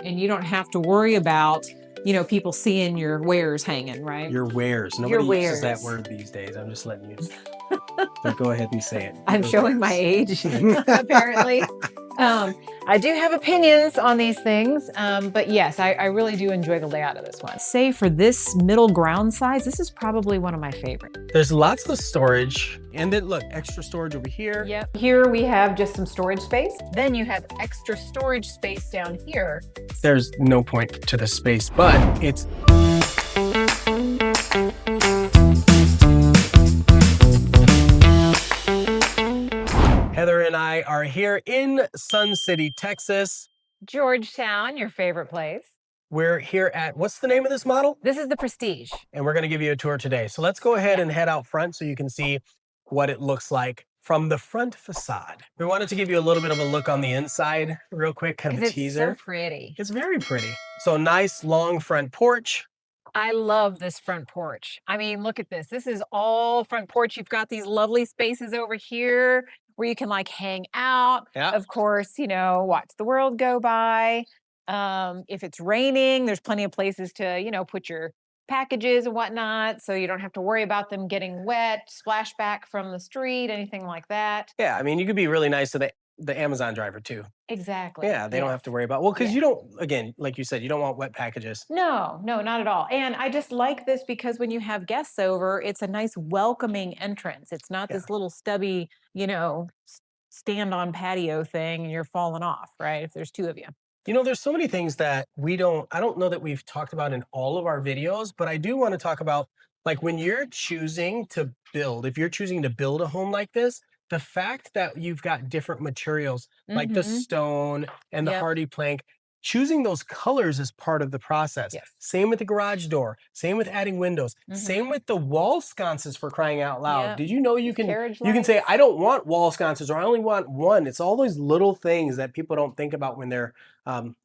and you don't have to worry about, people seeing your wares hanging, right? Your wares. Nobody uses that word these days. I'm just letting you know. So go ahead and say it. I'm showing my age, apparently. I do have opinions on these things, but yes, I really do enjoy the layout of this one. Say for this middle ground size, this is probably one of my favorites. There's lots of storage, and then look, extra storage over here. Yep. Here we have just some storage space. Then you have extra storage space down here. There's no point to the space, but it's Heather and I are here in Sun City, Texas. Georgetown, your favorite place. We're here at, what's the name of this model? This is the Prestige. And we're going to give you a tour today. So let's go ahead and head out front so you can see what it looks like from the front facade. We wanted to give you a little bit of a look on the inside real quick, kind of a teaser. It's so pretty. It's very pretty. So nice long front porch. I love this front porch. I mean, look at this. This is all front porch. You've got these lovely spaces over here where you can like hang out. Yeah. Of course, watch the world go by. If it's raining, there's plenty of places to, put your packages and whatnot. So you don't have to worry about them getting wet, splashback from the street, anything like that. Yeah, I mean, you could be really nice to the Amazon driver too. Exactly. Yeah, they don't have to worry about, well, because you don't, again, like you said, you don't want wet packages. No, not at all. And I just like this because when you have guests over, it's a nice welcoming entrance. It's not this little stubby, stand on patio thing and you're falling off, right? If there's two of you. There's so many things that I don't know that we've talked about in all of our videos, but I do want to talk about, like when you're choosing to build, if you're choosing to build a home like this, the fact that you've got different materials like the stone and the hardy plank, choosing those colors is part of the process. Yes. Same with the garage door, same with adding windows, same with the wall sconces, for crying out loud. Did you know you can say, I don't want wall sconces, or I only want one. It's all those little things that people don't think about when they're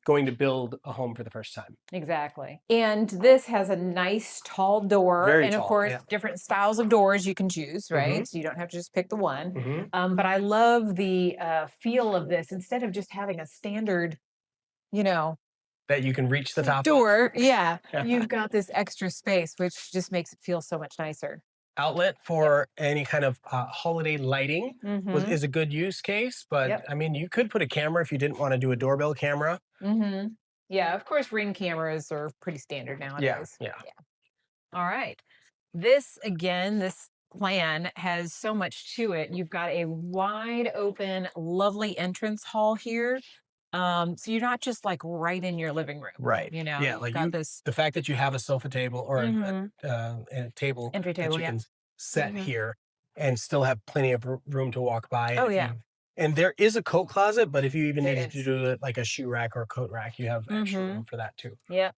going to build a home for the first time. Exactly. And this has a nice tall door. Very and of tall, course, different styles of doors you can choose, right? So you don't have to just pick the one. But I love the feel of this. Instead of just having a standard, that you can reach the top door. Yeah. You've got this extra space, which just makes it feel so much nicer. Outlet for any kind of holiday lighting is a good use case, but I mean, you could put a camera if you didn't want to do a doorbell camera. Yeah, of course, Ring cameras are pretty standard nowadays. Yeah. All right. This plan has so much to it. You've got a wide open, lovely entrance hall here. So you're not just like right in your living room. Right. Yeah, like this. the fact that you have a sofa table or a table Entry table, that you can set here and still have plenty of room to walk by. Oh, yeah. And there is a coat closet, but if you even needed to do it like a shoe rack or a coat rack, you have extra room for that too. Yeah.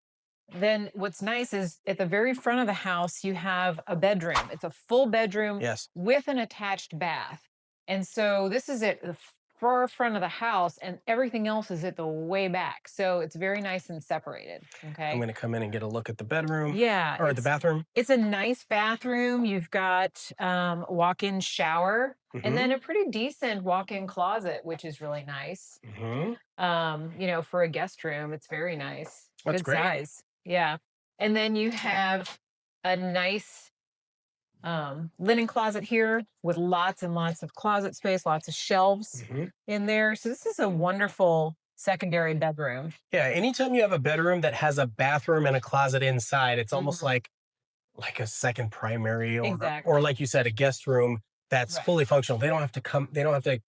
Then what's nice is at the very front of the house, you have a bedroom. It's a full bedroom with an attached bath. And so this is at the far front of the house and everything else is at the way back. So it's very nice and separated. Okay. I'm going to come in and get a look at the bedroom. Yeah. Or the bathroom. It's a nice bathroom. You've got walk-in shower and then a pretty decent walk-in closet, which is really nice. For a guest room, it's very nice. That's good size. Yeah. And then you have a nice linen closet here with lots and lots of closet space, lots of shelves in there. So this is a wonderful secondary bedroom. Yeah, anytime you have a bedroom that has a bathroom and a closet inside, it's almost like a second primary or like you said, a guest room that's fully functional. They don't have to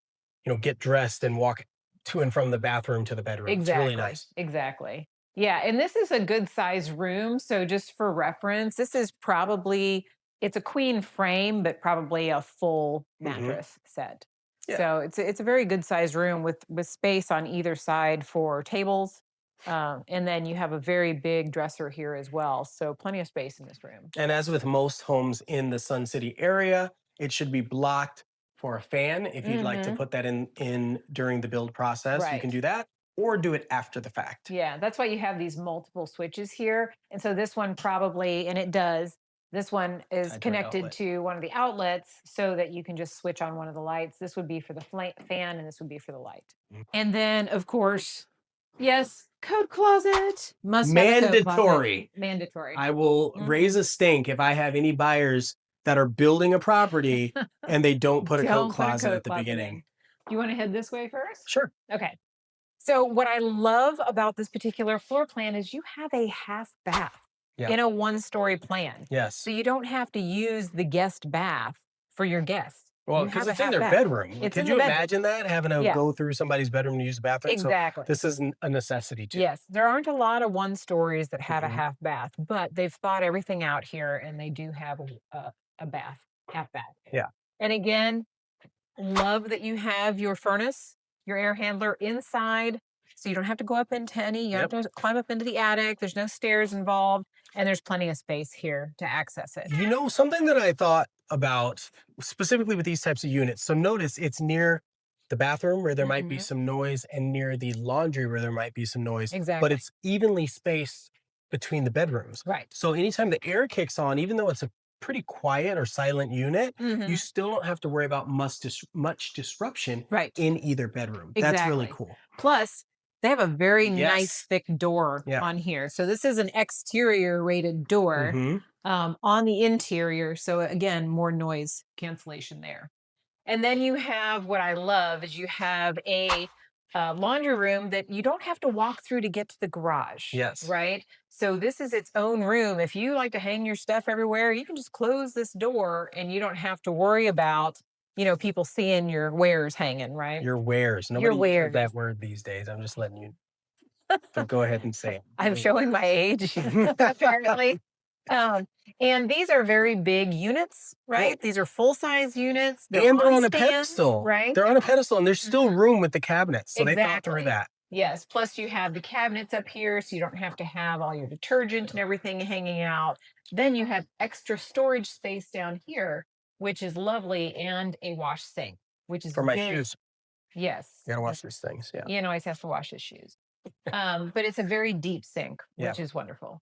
get dressed and walk to and from the bathroom to the bedroom. Exactly. It's really nice. Exactly. Yeah, and this is a good size room. So just for reference, this is probably, it's a queen frame, but probably a full mattress set. Yeah. So it's a very good size room with space on either side for tables. And then you have a very big dresser here as well. So plenty of space in this room. And as with most homes in the Sun City area, it should be blocked for a fan. If you'd like to put that in during the build process, you can do that. Or do it after the fact. Yeah, that's why you have these multiple switches here. And so this one probably, and it does, this one is connected to one of the outlets so that you can just switch on one of the lights. This would be for the fan and this would be for the light. And then, of course, yes, Coat closet. Must have a coat closet. Mandatory. Mandatory. I will raise a stink if I have any buyers that are building a property and they don't put a coat Don't put a closet coat at the closet beginning. in. Do you want to head this way first? Sure. Okay. So what I love about this particular floor plan is you have a half bath Yeah. in a one-story plan. Yes. So you don't have to use the guest bath for your guests. Well, You because have a it's in half their bath. bedroom. It's Could in you the bedroom. imagine that, having to Yeah. go through somebody's bedroom to use the bathroom? Exactly. So this is a necessity too. Yes, there aren't a lot of one stories that have a half bath, but they've thought everything out here and they do have a bath, half bath. Yeah. And again, love that you have your furnace, your air handler inside. So you don't have to go up into any, you don't have to climb up into the attic. There's no stairs involved, and there's plenty of space here to access it. You know, something that I thought about specifically with these types of units. So notice it's near the bathroom where there might be some noise and near the laundry where there might be some noise. Exactly. But it's evenly spaced between the bedrooms. Right. So anytime the air kicks on, even though it's a pretty quiet or silent unit, you still don't have to worry about much disruption in either bedroom. That's really cool. Plus, they have a very nice thick door on here. So this is an exterior rated door on the interior. So again, more noise cancellation there. And then you have, what I love is you have a laundry room that you don't have to walk through to get to the garage. Yes. Right? So this is its own room. If you like to hang your stuff everywhere, you can just close this door and you don't have to worry about, you know, people seeing your wares hanging, right? Your wares. Nobody uses that word these days. I'm just letting you. But go ahead and say it. I'm showing my age, apparently. And these are very big units, right? These are full-size units. They're on a pedestal, right? They're on a pedestal, and there's still room with the cabinets. So they thought through that. Yes. Plus, you have the cabinets up here, so you don't have to have all your detergent and everything hanging out. Then you have extra storage space down here, which is lovely, and a wash sink, which is for my shoes. Yes. You gotta wash these things. Yeah. Ian always has to wash his shoes. But it's a very deep sink, which is wonderful.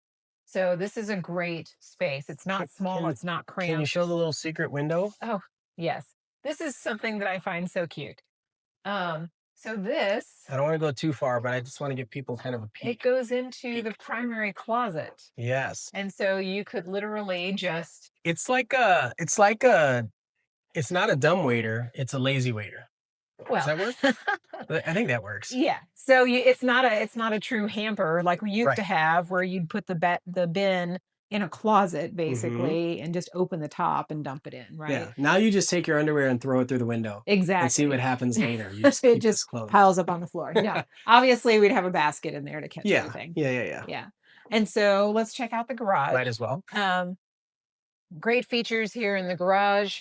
So this is a great space. It's not small. It's not cramped. Can you show the little secret window? Oh, yes. This is something that I find so cute. So this, I don't want to go too far, but I just want to give people kind of a peek. It goes into the primary closet. Yes. And so you could literally just. It's not a dumbwaiter. It's a lazy waiter. Well, does that work? I think that works. Yeah. So it's not a true hamper like we used to have, where you'd put the bin in a closet basically and just open the top and dump it in, right? Yeah. Now you just take your underwear and throw it through the window. Exactly. And see what happens later. You just it just piles up on the floor. No, obviously we'd have a basket in there to catch everything. Yeah. And so let's check out the garage. Might as well. Great features here in the garage.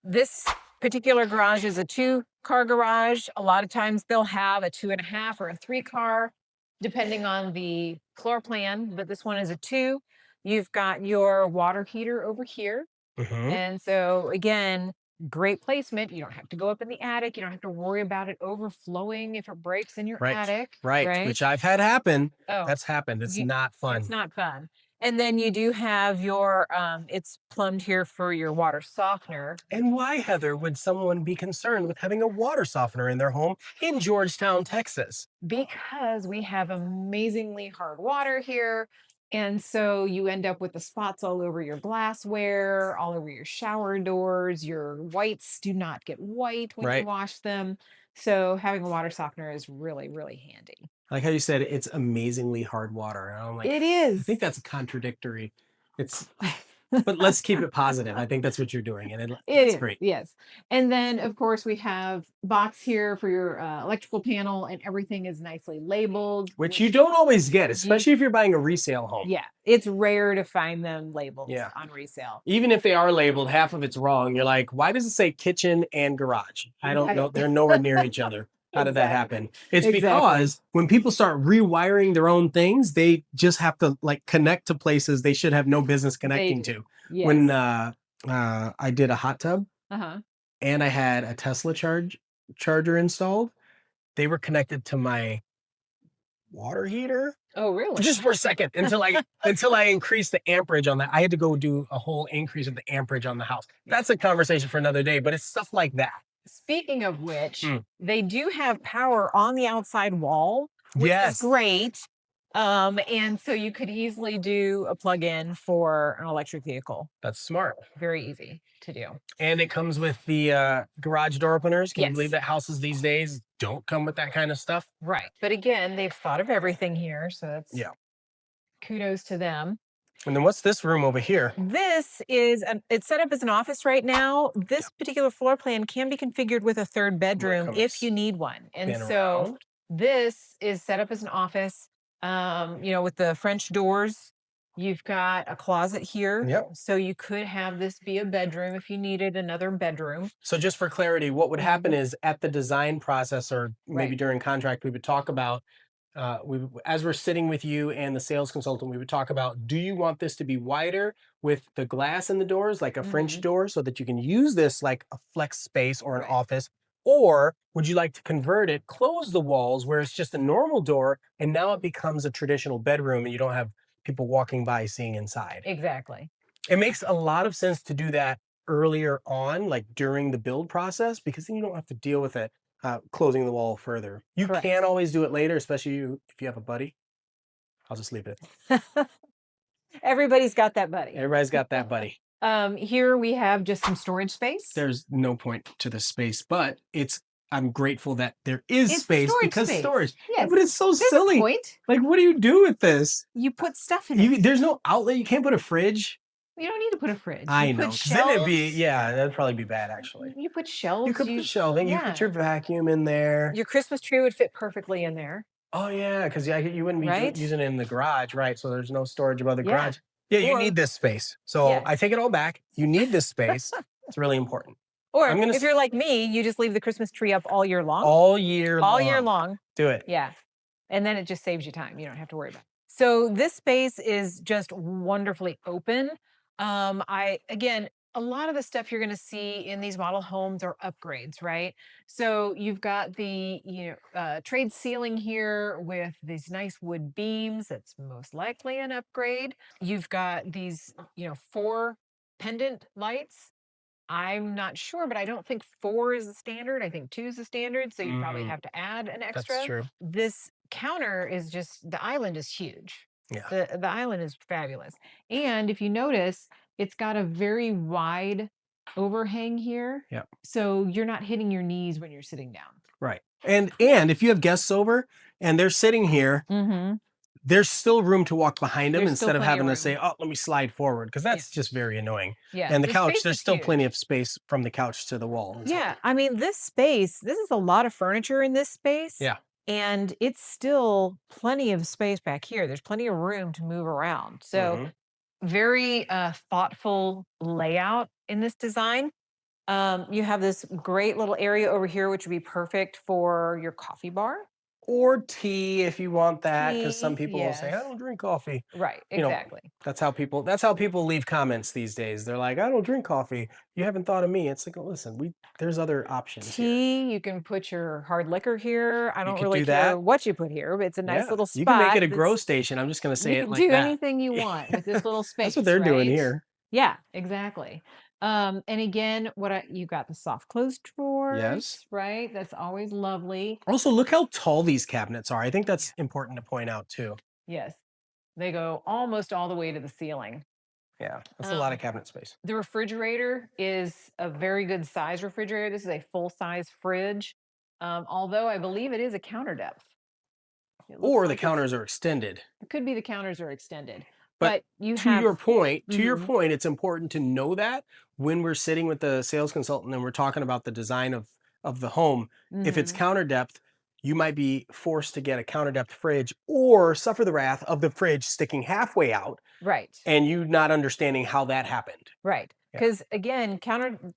This particular garage is a 2-car garage. A lot of times they'll have a 2.5 or a 3-car, depending on the floor plan, but this one is a 2. You've got your water heater over here. And so again, great placement. You don't have to go up in the attic. You don't have to worry about it overflowing if it breaks in your attic. Right. Which I've had happen. Oh, that's happened. It's not fun. It's not fun. And then you do have your, it's plumbed here for your water softener. And why, Heather, would someone be concerned with having a water softener in their home in Georgetown, Texas? Because we have amazingly hard water here. And so you end up with the spots all over your glassware, all over your shower doors. Your whites do not get white when you wash them. So having a water softener is really, really handy. I like how you said it's amazingly hard water. And I'm like, it is. I think that's contradictory. But let's keep it positive. I think that's what you're doing. And it's great. Yes. And then, of course, we have box here for your electrical panel, and everything is nicely labeled. Which you don't always get, especially if you're buying a resale home. Yeah. It's rare to find them labeled on resale. Even if they are labeled, half of it's wrong. You're like, why does it say kitchen and garage? I don't know. They're nowhere near each other. How did that happen? It's because when people start rewiring their own things, they just have to connect to places they should have no business connecting to. Yes. When I did a hot tub and I had a Tesla charger installed, they were connected to my water heater. Oh, really? Just for a second until I increased the amperage on that. I had to go do a whole increase of the amperage on the house. That's a conversation for another day, but it's stuff like that. Speaking of which, they do have power on the outside wall which is Yes. great. And so you could easily do a plug-in for an electric vehicle. That's smart. Very easy to do. And it comes with the garage door openers. Can you believe Yes. that houses these days don't come with that kind of stuff? Right. But again, they've thought of everything here. So that's Yeah. kudos to them. And then what's this room over here? This is it's set up as an office right now. This particular floor plan can be configured with a third bedroom if you need one. And Spin so around. this is set up as an office, with the French doors. You've got a closet here. Yep. So you could have this be a bedroom if you needed another bedroom. So just for clarity, what would happen is at the design process or maybe Right. during contract, we would talk about as we're sitting with you and the sales consultant, we would talk about, do you want this to be wider with the glass in the doors, like a French Mhm. door, so that you can use this like a flex space or an Right. office? Or would you like to convert it, close the walls where it's just a normal door, and now it becomes a traditional bedroom and you don't have people walking by seeing inside? Exactly. It makes a lot of sense to do that earlier on, like during the build process, because then you don't have to deal with it closing the wall further. You Correct. can always do it later, especially if you have a buddy. I'll just leave it. Everybody's got that buddy. Everybody's got that buddy. Here we have just some storage space. There's no point to the space, but I'm grateful that there is It's space storage because space. storage. Yes. But it's so There's a silly. point. Like, what do you do with this? You put stuff in it. There's no outlet. You can't put a fridge. You don't need to put a fridge. I You know. put 'Cause then it'd be, shelves. yeah, that'd probably be bad actually. You put shelves. You could put shelving. You put your yeah. vacuum in there. Your Christmas tree would fit perfectly in there. Oh yeah, because you wouldn't be Right? using it in the garage, right? So there's no storage above the Yeah. garage. Yeah, you Or- need this space. So Yes. I take it all back. You need this space. It's really important. Or I'm gonna if you're like me, you just leave the Christmas tree up all year long. All year long. All year long. Do it. Yeah. And then it just saves you time. You don't have to worry about it. So this space is just wonderfully open. Again, a lot of the stuff you're going to see in these model homes are upgrades, right? So you've got the trade ceiling here with these nice wood beams. That's most likely an upgrade. You've got these 4 pendant lights. I'm not sure, but I don't think 4 is the standard. I think 2 is the standard. So you probably Mm, have to add an that's extra. true. This counter is the island is huge. Yeah. The island is fabulous. And if you notice, it's got a very wide overhang here. Yeah. So you're not hitting your knees when you're sitting down. Right. And if you have guests over and they're sitting here, Mm-hmm. there's still room to walk behind them There's still instead of plenty of having to room. say, "Oh, let me slide forward," because that's just very annoying. Yeah. And the couch, space there's is still huge. plenty of space from the couch to the wall. and stuff. Yeah. I mean, this is a lot of furniture in this space. Yeah. And it's still plenty of space back here. There's plenty of room to move around. So Mhm. very thoughtful layout in this design. You have this great little area over here, which would be perfect for your coffee bar. Or tea if you want that, because some Tea, people will say, "I yes. don't drink coffee." Right. You know, Exactly. That's how people leave comments these days. They're like, "I don't drink coffee. You haven't thought of me." It's like, listen, there's other options here. Tea. You can put your hard liquor here. I don't could really do care that. what you put here, but it's a nice Yeah, little spot. you can make it a grow that's- station. I'm just gonna say You it can like do that. anything you want with this little space. That's what they're doing right? here. Yeah, exactly. And again, you got the soft close drawers, right? That's always lovely. Also, look how tall these cabinets are. I think that's important to point out too. Yes. They go almost all the way to the ceiling. Yeah, that's a lot of Um, cabinet space. The refrigerator is a very good size refrigerator. This is a full size fridge. Although I believe it is a counter depth. It looks Or the like counters are extended. it could be the counters are extended. But But you to have your point, Mhm. it's important to know that when we're sitting with the sales consultant and we're talking about the design of the home, if it's Mhm. counter depth, you might be forced to get a counter depth fridge or suffer the wrath of the fridge sticking halfway out Right. and you not understanding how that happened. Right. Yeah. Because again,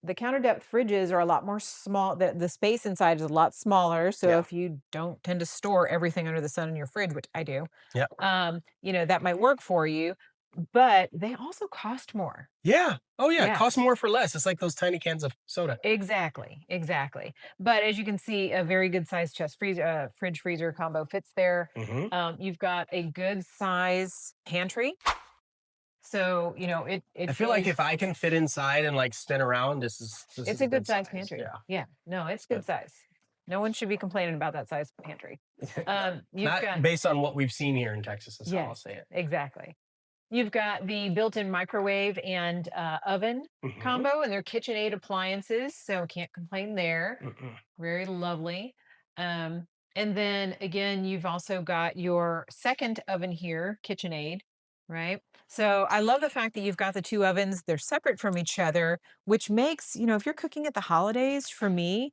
the counter depth fridges are a lot more small. The space inside is a lot smaller. So Yeah. if you don't tend to store everything under the sun in your fridge, which I do, Yeah. that might work for you. But they also cost more. Yeah. Oh yeah. It Yeah. costs more for less. It's like those tiny cans of soda. Exactly. Exactly. But as you can see, a very good size fridge freezer combo fits there. Mhm. You've got a good size pantry. So, it I feel like feels- if I can fit inside and like spin around, this it's a good size size. pantry. Yeah. Yeah. No, it's Good. good size. No one should be complaining about that size pantry. You've Not got based on what we've seen here in Texas, is how I'll yes, say it. exactly. You've got the built-in microwave and oven Mhm, combo, and they're KitchenAid appliances, so can't complain there. mm-mm. Very lovely. Um, and then again, you've also got your second oven here, KitchenAid, right? So I love the fact that you've got the two ovens. They're separate from each other, which makes, if you're cooking at the holidays, for me,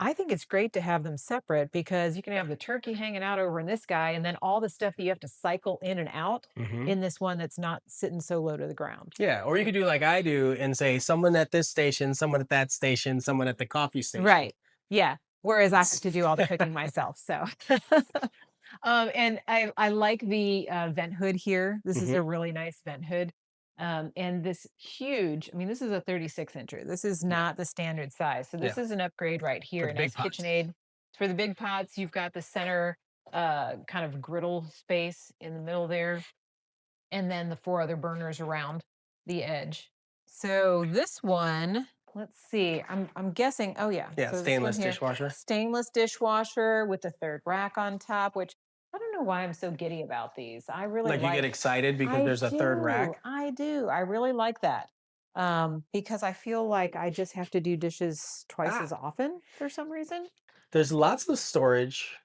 I think it's great to have them separate because you can have the turkey hanging out over in this guy and then all the stuff that you have to cycle in and out Mhm. in this one that's not sitting so low to the ground. Yeah, or you could do like I do and say someone at this station, someone at that station, someone at the coffee station. Right. Yeah. Whereas I have It's to do all the cooking myself. So, and I like the vent hood here. This is Mhm. a really nice vent hood. And this huge, I mean, this is a 36 incher. This is Yeah, not the standard size. So yeah, this is an upgrade right for here. the Nice big pots. KitchenAid. For the big pots, you've got the center kind of griddle space in the middle there. And then the four other burners around the edge. So this one, let's see. I'm guessing. Oh yeah. Yeah, So this one stainless here, dishwasher. stainless dishwasher with the third rack on top, which I don't know why I'm so giddy about these. I really Like you get like excited because I there's a third do. rack. I do. I really like that. Because I feel like I just have to do dishes twice Ah, as often for some reason. there's lots of storage,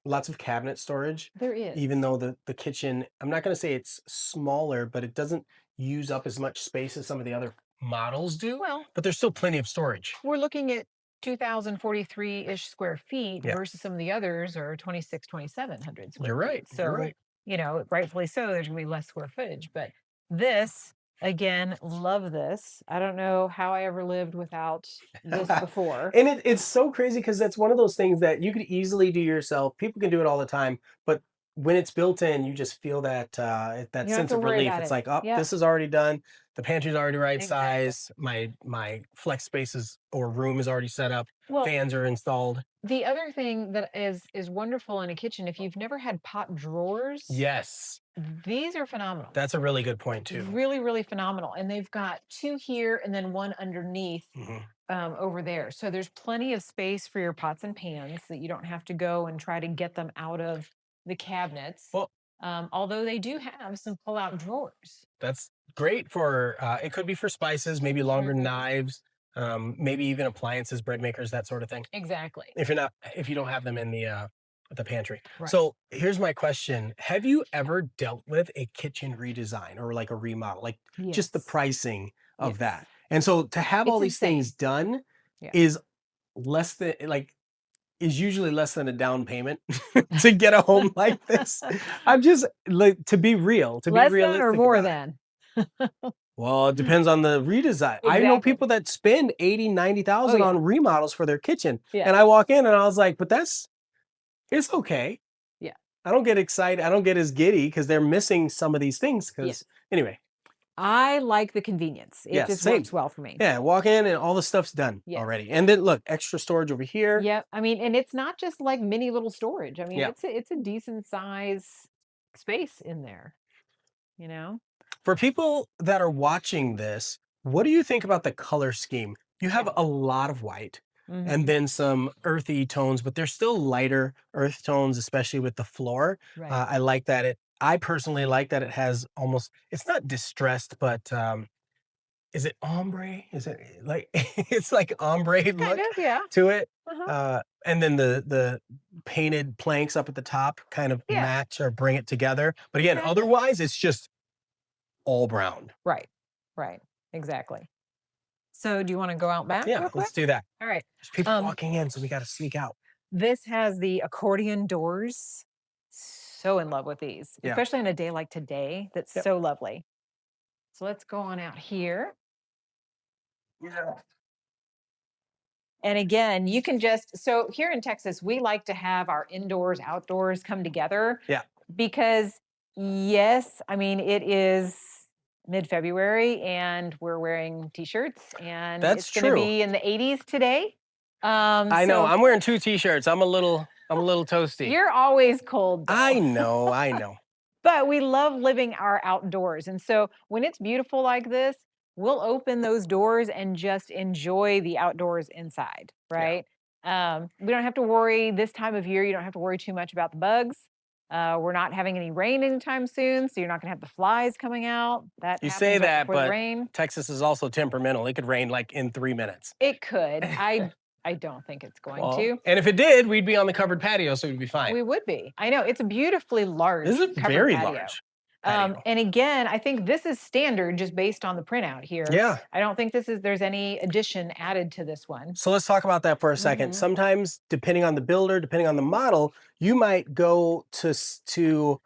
lots of cabinet storage, There is. even though the kitchen, I'm not going to say it's smaller, but it doesn't use up as much space as some of the other models do, Well, but there's still plenty of storage. we're looking at 2,043-ish square feet Yeah, versus some of the others are 2,700 you're square right. feet. You're So, right. rightfully so, there's going to be less square footage. But this, again, love this. I don't know how I ever lived without this before. And it's so crazy because that's one of those things that you could easily do yourself. People can do it all the time, but when it's built in, you just feel that that You don't have sense to of worry relief. about It's it. like, oh, Yep, this is already done. The pantry's already right exactly. size. My flex spaces or room is already set up. Well, Fans are installed. the other thing that is wonderful in a kitchen, if you've never had pot drawers, Yes, these are phenomenal. that's a really good point too. Really, really phenomenal. And they've got two here and then one underneath Mhm. over there. So there's plenty of space for your pots and pans that you don't have to go and try to get them out of the cabinets. Well, Although they do have some pull-out drawers. that's great for it could be for spices, maybe longer Mhm. knives, maybe even appliances, bread makers, that sort of thing. Exactly. If you don't have them in the pantry. Right. So here's my question. Have you ever dealt with a kitchen redesign or like a remodel? Like just the Yes. pricing of Yes. that. And so to have all It's these things insane. done Yeah. is less than like is usually less than a down payment to get a home like this. I'm just like to be real, to be Less than or realistic more about it. than? Well, it depends on the redesign. I know Exactly. people that spend 80, ninety Oh thousand yeah. on remodels for their kitchen. Yeah. And I walk in and I was like, but that's it's okay. Yeah. I don't get excited. I don't get as giddy because they're missing some of these things. Yeah. Because anyway, I like the convenience. It yeah, just same. works well for me. Yeah, walk in and all the stuff's done Yes. already. And then look, extra storage over here. Yep. I mean, and it's not just like mini little storage. I mean, Yeah. it's a decent size space in there, you know? For people that are watching this, what do you think about the color scheme? You have Yeah. a lot of white and Hmm. then some earthy tones, but they're still lighter earth tones, especially with the floor. Right. I like that I personally like that it has almost, it's not distressed, but is it ombre? Is it like it's like ombre Kind look of, yeah. to it? Uh-huh. And then the painted planks up at the top kind of Yeah. match or bring it together. But again, Exactly. otherwise it's just all brown. Right. Right. Exactly. So do you want to go out back Yeah, real quick? let's do that. All right. There's people Um, walking in, so we got to sneak out. this has the accordion doors. So in love with these, Yeah. especially on a day like today. That's Yep. so lovely. So let's go on out here. Yeah. And again, you can just so here in Texas, we like to have our indoors, outdoors come together Yeah. because yes, I mean it is mid-February and we're wearing t-shirts and That's it's going to true. be in the 80s today. I know. So I'm wearing two t-shirts. I'm a little toasty. you're always cold I though. know. I know. But we love living our outdoors. And so when it's beautiful like this, we'll open those doors and just enjoy the outdoors inside, Yeah. right? We don't have to worry this time of year. You don't have to worry too much about the bugs. We're not having any rain anytime soon, so you're not going to have the flies coming out. That You say happens right that, before the but rain. Texas is also temperamental. It could rain like in 3 minutes. It could. I don't think it's going Well, to. and if it did, we'd be on the covered patio, so we'd be fine. We would be. I know it's a beautifully This large is a covered very patio. large patio. And again, I think this is standard just based on the printout here. Yeah. I don't think there's any addition added to this one. So let's talk about that for a second. Mhm. Sometimes, depending on the builder, depending on the model, you might go to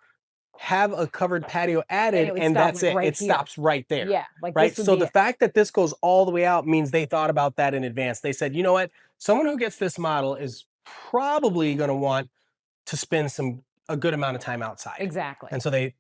have a covered patio added, it would and stop, that's like, it. right It here. stops right there. Yeah, like Right. this would So be the it. fact that this goes all the way out means they thought about that in advance. They said, you know what? Someone who gets this model is probably going to want to spend a good amount of time outside. Exactly. And so they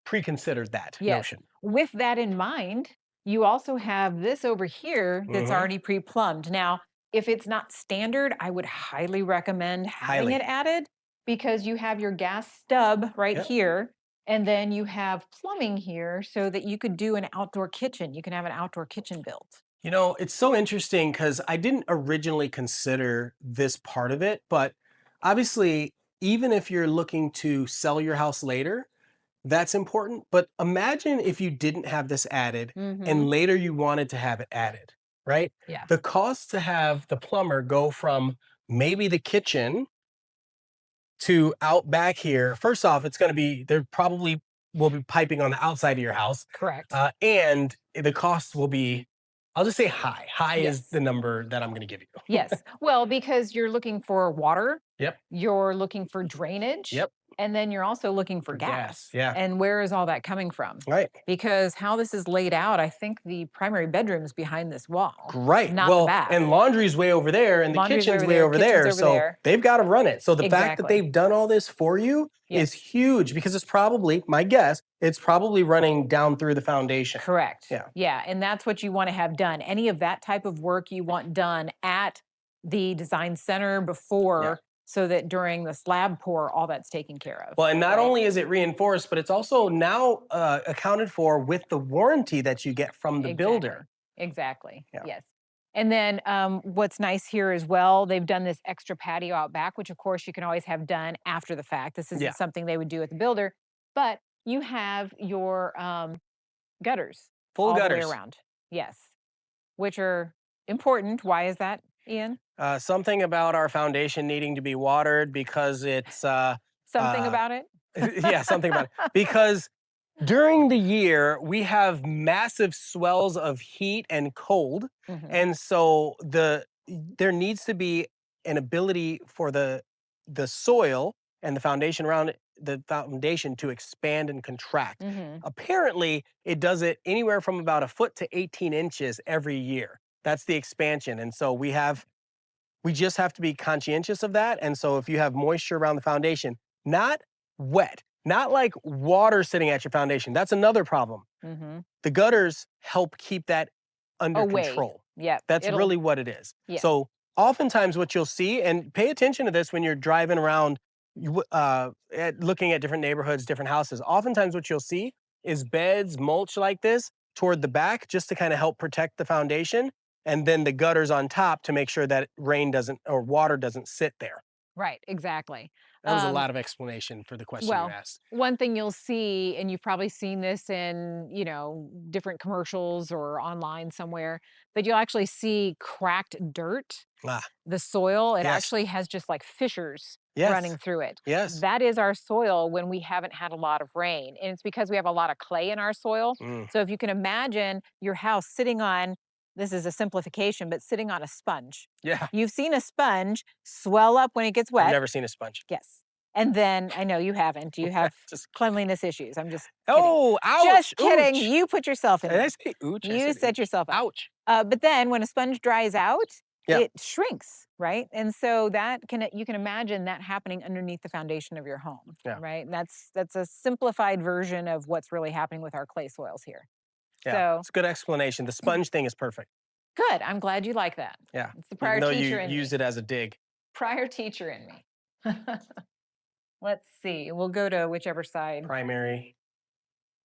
pre-considered that Yes. notion. With that in mind, you also have this over here that's Mhm. already pre-plumbed. Now, if it's not standard, I would highly recommend having Highly. it added because you have your gas stub right Yep. here. And then you have plumbing here so that you could do an outdoor kitchen. You can have an outdoor kitchen built. You know, it's so interesting because I didn't originally consider this part of it, but obviously, even if you're looking to sell your house later, that's important. But imagine if you didn't have this added Hmm. and later you wanted to have it added, right? Yeah. The cost to have the plumber go from maybe the kitchen to out back here, first off, it's going to be, there probably will be piping on the outside of your house. Correct. And the cost will be, I'll just say high. High is Yes. the number that I'm going to give you. Yes. Well, because you're looking for water, Yep. you're looking for drainage, Yep. and then you're also looking for gas. Yeah. And where is all that coming from? Right. Because how this is laid out, I think the primary bedroom is behind this wall. Right. Not the Well, back. and laundry's way over there, and the Laundry's kitchen's over way there, over kitchen's there. over So there. they've got to run it. So the fact that Exactly. they've done all this for you is Yes. huge because it's probably, my guess, it's probably running down through the foundation. Correct. Yeah. Yeah. And that's what you want to have done. Any of that type of work you want done at the design center before, so that during the slab pour, all that's taken care of. Well, and not right? only is it reinforced, but it's also now accounted for with the warranty that you get from the builder. Exactly. Yeah. Yes. And then what's nice here as well, they've done this extra patio out back, which of course you can always have done after the fact. This isn't Yeah. something they would do at the builder, but you have your gutters Full all gutters. the way around. Yes, which are important. Why is that, Ian? Something about our foundation needing to be watered because it's Something about it? yeah, something about it. Because during the year, we have massive swells of heat and cold. Mhm. And so there needs to be an ability for the soil and the foundation around the foundation to expand and contract. Mhm. Apparently, it does it anywhere from about a foot to 18 inches every year. That's the expansion. And so we just have to be conscientious of that. And so if you have moisture around the foundation, not wet, not like water sitting at your foundation, that's another problem. Mhm. The gutters help keep that under Away. control. Yeah. That's really what it is. Yeah. So oftentimes what you'll see, and pay attention to this when you're driving around, looking at different neighborhoods, different houses, oftentimes what you'll see is beds, mulch like this toward the back just to kind of help protect the foundation. And then the gutters on top to make sure that rain doesn't or water doesn't sit there. Right. Exactly. That was a lot of explanation for the question you asked. One thing you'll see, and you've probably seen this in, different commercials or online somewhere, but you'll actually see cracked dirt. Ah, The soil, it Yes. actually has just like fissures yes. running through it. Yes. That is our soil when we haven't had a lot of rain. And it's because we have a lot of clay in our soil. Mm, So if you can imagine your house sitting on, this is a simplification, but sitting on a sponge. yeah. You've seen a sponge swell up when it gets I've wet. never seen a sponge. Yes. And then I know you haven't. You have Just cleanliness issues. I'm just kidding. oh, ouch. Just kidding. Ouch. You put yourself in Did I it. say ouch? I You said set ouch. yourself up. Ouch. But then when a sponge dries out, Yeah. it shrinks, right? And so you can imagine that happening underneath the foundation of your home, Yeah. right? And that's a simplified version of what's really happening with our clay soils here. Yeah. So It's a good explanation. The sponge thing is perfect. good. I'm glad you like that. Yeah. It's the prior Even though teacher you in use me. it as a dig. Prior teacher in me. Let's see. We'll go to whichever side. Primary.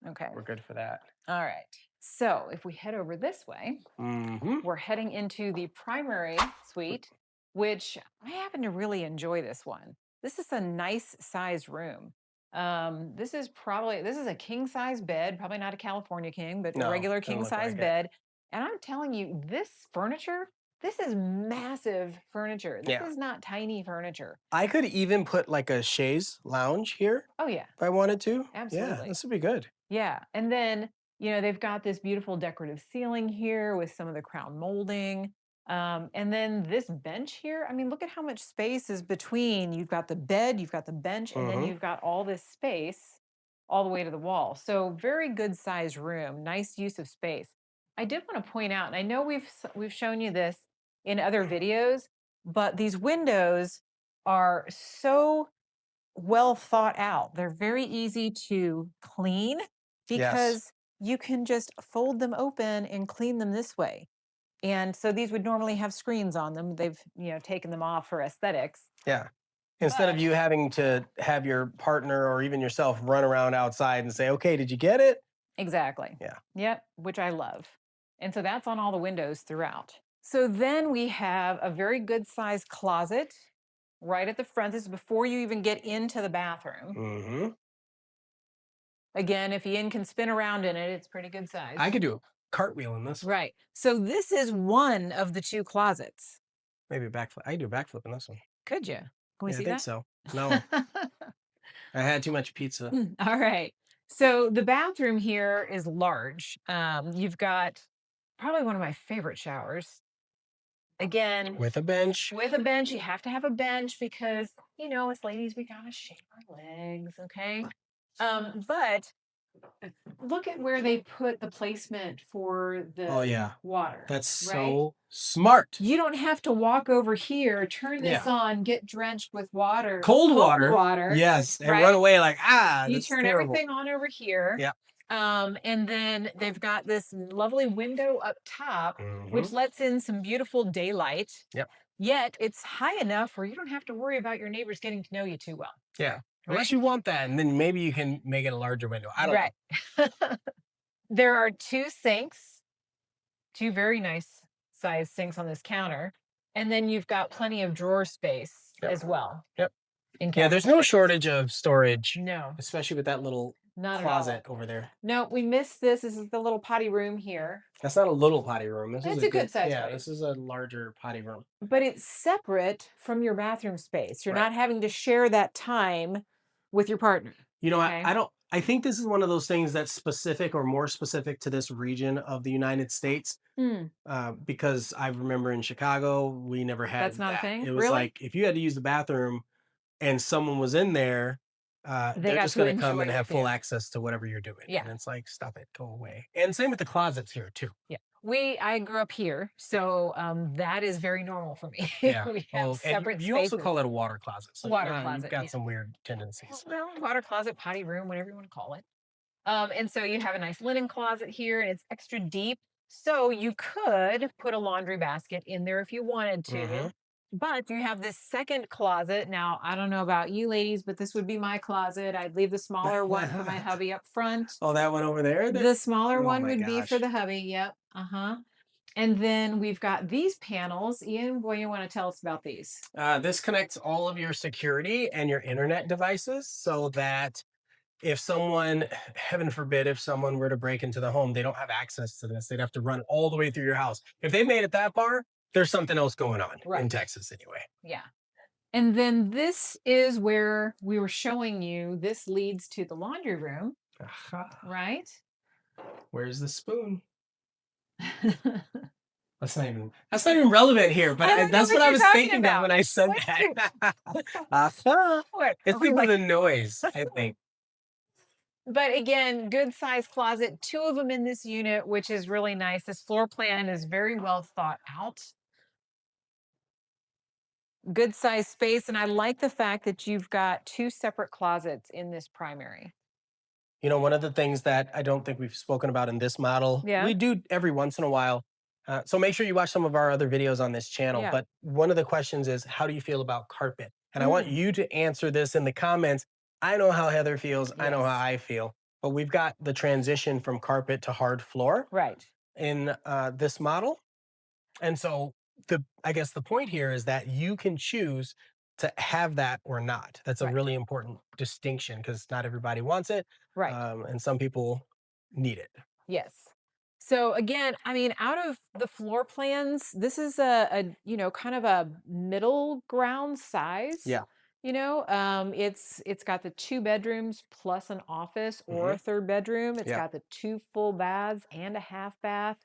Okay. We're good for that. All right. So if we head over this way, Mm-hmm. we're heading into the primary suite. which I happen to really enjoy this one. This is a nice size room. This is a king size bed, probably not a California king, but a No, regular doesn't king look size like it. bed. And I'm telling you, this furniture, this is massive furniture. This Yeah. is not tiny furniture. I could even put like a chaise lounge here Oh yeah, if I wanted to. Yeah, absolutely. this would be good. Yeah. And then, they've got this beautiful decorative ceiling here with some of the crown molding. And then this bench here, I mean, look at how much space is between. You've got the bed, you've got the bench, and then Hmm. you've got all this space all the way to the wall. So very good size room, nice use of space. I did want to point out, and I know we've shown you this in other videos, but these windows are so well thought out. They're very easy to clean Yes. because you can just fold them open and clean them this way. And so these would normally have screens on them. They've, taken them off for aesthetics. Yeah. Instead of But you having to have your partner or even yourself run around outside and say, okay, did you get it? exactly. Yeah. Yep, which I love. And so that's on all the windows throughout. So then we have a very good sized closet right at the front. This is before you even get into the bathroom. Hmm. Again, if Ian can spin around in it, it's pretty good size. I could do a cartwheel in this. Right. So this is one of the two closets. Maybe a backflip. I could do a backflip in this one. Could you? Can we Yeah, I see think that? so. No, I had too much pizza All right. So the bathroom here is large. You've got probably one of my favorite showers. Again, with a bench. with a bench, you have to have a bench because, as ladies, we gotta shave our legs, okay? But look at where they put the placement for Oh, the yeah. water. That's right? so smart. You don't have to walk over here, turn this Yeah. on, get drenched with water, Cold water. water. Yes. And right? run away like, You that's turn terrible. everything on over here. Yeah. And then they've got this lovely window up top, which lets in some beautiful daylight. Yep. Yet it's high enough where you don't have to worry about your neighbors getting to know you too well. Yeah. Right? Unless you want that, and then maybe you can make it a larger window. I don't know. Right. There are two sinks, two very nice size sinks on this counter. And then you've got plenty of drawer space Yep. as well. Yep. in Yeah, there's no California. shortage of storage, No, especially with that little not at all. closet over there. No, we missed this. This is the little potty room here. That's not a little potty room. This is It's a good size yeah, potty. this is a larger potty room. But it's separate from your bathroom space. You're Right. not having to share that time with your partner. You know, Okay. I think this is one of those things that's specific or more specific to this region of the United States. Hmm. Because I remember in Chicago, we never had That's not a that. thing? It was Really? like if you had to use the bathroom and someone was in there, They they're got just to going to come enjoy and it have with full you. access to whatever you're doing. Yeah. And it's like, stop it, go away. And same with the closets here too. Yeah. I grew up here, so that is very normal for me. Yeah. We have And separate you also spaces. call it a water closet. So Water you've closet, got yeah. some weird tendencies. Well, water closet, potty room, whatever you want to call it. And so you have a nice linen closet here, and it's extra deep. So you could put a laundry basket in there if you wanted to. Mhm. But you have this second closet. Now, I don't know about you ladies, but this would be my closet. I'd leave the smaller one for my hubby up front. Oh, that one over there? The smaller Oh one my would be for gosh. the hubby. Yep. Uh-huh. And then we've got these panels. Ian, what do you want to tell us about these? This connects all of your security and your internet devices so that if someone, heaven forbid, if someone were to break into the home, they don't have access to this. They'd have to run all the way through your house. If they made it that far, there's something else going on in Right. Texas anyway. Yeah. And then this is where we were showing you. This leads to the laundry room, Aha. right? Where's the spoon? That's not even relevant here, but I don't know that's what what I you're was talking thinking of when I said What's that. Aha. What? It's Are we because of like- the noise, I think. But again, good size closet, two of them in this unit, which is really nice. This floor plan is very well thought out. Good size space. And I like the fact that you've got two separate closets in this primary. You know, one of the things that I don't think we've spoken about in this model, Yeah. we do every once in a while. So make sure you watch some of our other videos on this channel. Yeah. But one of the questions is, how do you feel about carpet? And I want you to answer this in the comments. I know how Heather feels. I know how Yes. I feel. But we've got the transition from carpet to hard floor Right. in this model. And so I guess the point here is that you can choose to have that or not. That's a Right. really important distinction because not everybody wants it, Right. and some people need it. Yes. So again, I mean, out of the floor plans, this is a kind of a middle ground size. Yeah. It's got the 2 bedrooms plus an office or Hmm. a third bedroom. It's Yeah. got the 2 full baths and a half bath.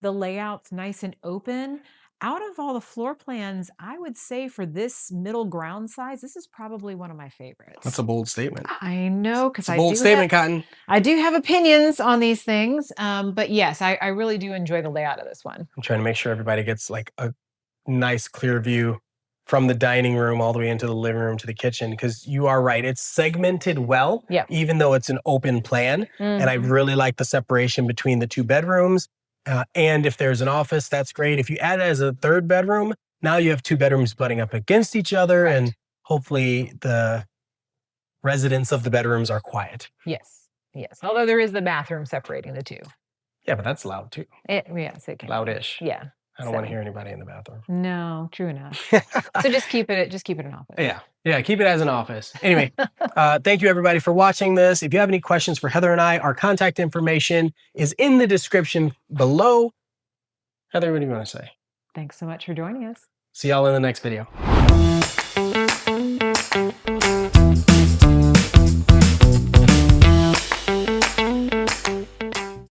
The layout's nice and open. Out of all the floor plans, I would say for this middle ground size, this is probably one of my That's favorites. a bold statement. I know because It's a bold statement, Cotton. I do have opinions on these things, but yes, I really do enjoy the layout of this one. I'm trying to make sure everybody gets like a nice clear view from the dining room all the way into the living room to the kitchen because you are right. It's segmented well, Yep. even though it's an open plan. And I Mhm. really like the separation between the 2 bedrooms. And if there's an office, that's great. If you add it as a third bedroom, now you have 2 bedrooms butting up against each other, Right. and hopefully the residents of the bedrooms are quiet. Yes, yes. Although there is the bathroom separating the two. Yeah, but that's loud too. Yes, it can be. Loudish. Yeah. I don't want to So hear anybody in the bathroom. no, true enough. So just keep it an office. Yeah. Yeah. Keep it as an office. Anyway, thank you everybody for watching this. If you have any questions for Heather and I, our contact information is in the description below. Heather, what do you want to say? Thanks so much for joining us. See y'all in the next video.